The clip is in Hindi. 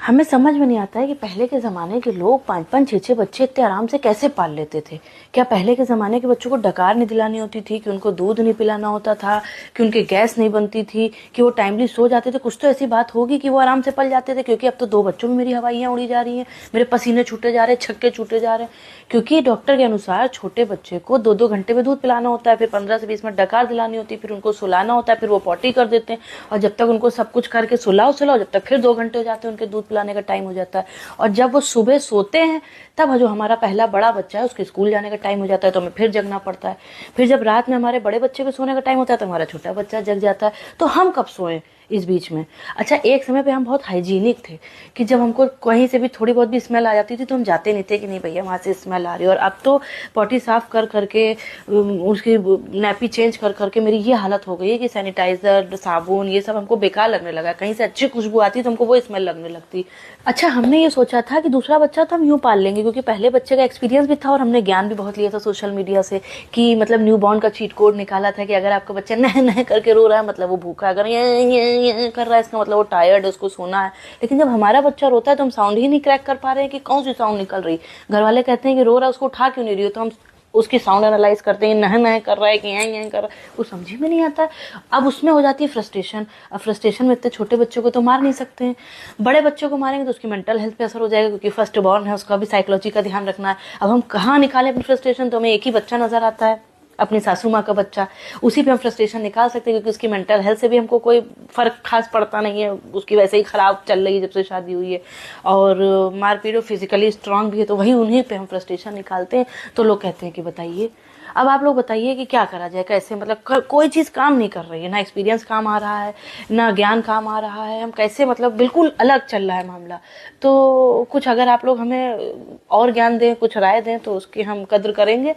हमें समझ में नहीं आता है कि पहले के ज़माने के लोग 5-5 6-6 बच्चे इतने आराम से कैसे पाल लेते थे। क्या पहले के ज़माने के बच्चों को डकार नहीं दिलानी होती थी, कि उनको दूध नहीं पिलाना होता था, कि उनके गैस नहीं बनती थी, कि वो टाइमली सो जाते थे? कुछ तो ऐसी बात होगी कि वो आराम से पल जाते थे। क्योंकि अब तो 2 बच्चों में मेरी हवाइयाँ उड़ी जा रही हैं, मेरे पसीने छूटे जा रहे हैं, छक्के छूटे जा रहे हैं। क्योंकि डॉक्टर के अनुसार छोटे बच्चे को 2-2 घंटे में दूध पिलाना होता है, फिर 15 से 20 मिनट डकार दिलानी होती है, फिर उनको सुलाना होता है, फिर वो पॉटी कर देते हैं। और जब तक उनको सब कुछ करके सुलाओ जब तक फिर 2 घंटे हो जाते हैं, उनके दूध पिलाने का टाइम हो जाता है। और जब वो सुबह सोते हैं तब जो हमारा पहला बड़ा बच्चा है उसके स्कूल जाने का टाइम हो जाता है, तो हमें फिर जगना पड़ता है। फिर जब रात में हमारे बड़े बच्चे के सोने का टाइम होता है तो हमारा छोटा बच्चा जग जाता है। तो हम कब सोएं इस बीच में? अच्छा, एक समय पे हम बहुत हाइजीनिक थे कि जब हमको कहीं से भी थोड़ी बहुत भी स्मेल आ जाती थी तो हम जाते नहीं थे कि नहीं भैया वहाँ से स्मेल आ रही है। और अब तो पॉटी साफ कर करके उसकी नैपी चेंज कर करके मेरी ये हालत हो गई है कि सैनिटाइजर, साबुन, ये सब हमको बेकार लगने लगा। कहीं से अच्छी खुशबू आती तो हमको वो स्मेल लगने लगती। अच्छा, हमने ये सोचा था कि दूसरा बच्चा तो हम यूँ पाल लेंगे, क्योंकि पहले बच्चे का एक्सपीरियंस भी था और हमने ज्ञान भी बहुत लिया था सोशल मीडिया से, कि मतलब न्यू बॉर्न का चीट कोड निकाला था कि अगर आपका बच्चा नह नह करके रो रहा है मतलब वो भूखा, अगर ये कर रहा है इसका मतलब वो टायर्ड है, उसको सोना है। लेकिन जब हमारा बच्चा रोता है तो हम साउंड ही नहीं क्रैक कर पा रहे हैं कि कौन सी साउंड निकल रही। घर वाले कहते हैं कि रो रहा है उसको उठा क्यों नहीं रही हो, तो हम उसकी साउंड एनालाइज करते हैं, नह नह कर रहा है कि यहाँ कर रहा है, वो समझ में नहीं आता है। अब उसमें हो जाती है फ्रस्ट्रेशन। अब फ्रस्ट्रेशन में इतने छोटे बच्चों को तो मार नहीं सकते हैं, बड़े बच्चों को मारेंगे तो उसकी मेंटल हेल्थ पे असर हो जाएगा, क्योंकि फर्स्ट बॉर्न है, उसका भी साइकोलॉजी का ध्यान रखना है। अब हम कहाँ निकालें अपनी फ्रस्ट्रेशन? तो हमें एक ही बच्चा नजर आता है, अपनी सासू माँ का बच्चा। उसी पे हम फ्रस्ट्रेशन निकाल सकते हैं, क्योंकि उसकी मेंटल हेल्थ से भी हमको कोई फर्क खास पड़ता नहीं है, उसकी वैसे ही खराब चल रही है जब से शादी हुई है, और मारपीट फिजिकली स्ट्रांग भी है, तो वही उन्हीं पे हम फ्रस्ट्रेशन निकालते हैं। तो लोग कहते हैं कि बताइए, अब आप लोग बताइए कि क्या करा जाए, कैसे? मतलब कोई चीज़ काम नहीं कर रही है, ना एक्सपीरियंस काम आ रहा है, ना ज्ञान काम आ रहा है, हम कैसे, मतलब बिल्कुल अलग चल रहा है मामला। तो कुछ अगर आप लोग हमें और ज्ञान दें, कुछ राय दें तो उसकी हम कद्र करेंगे।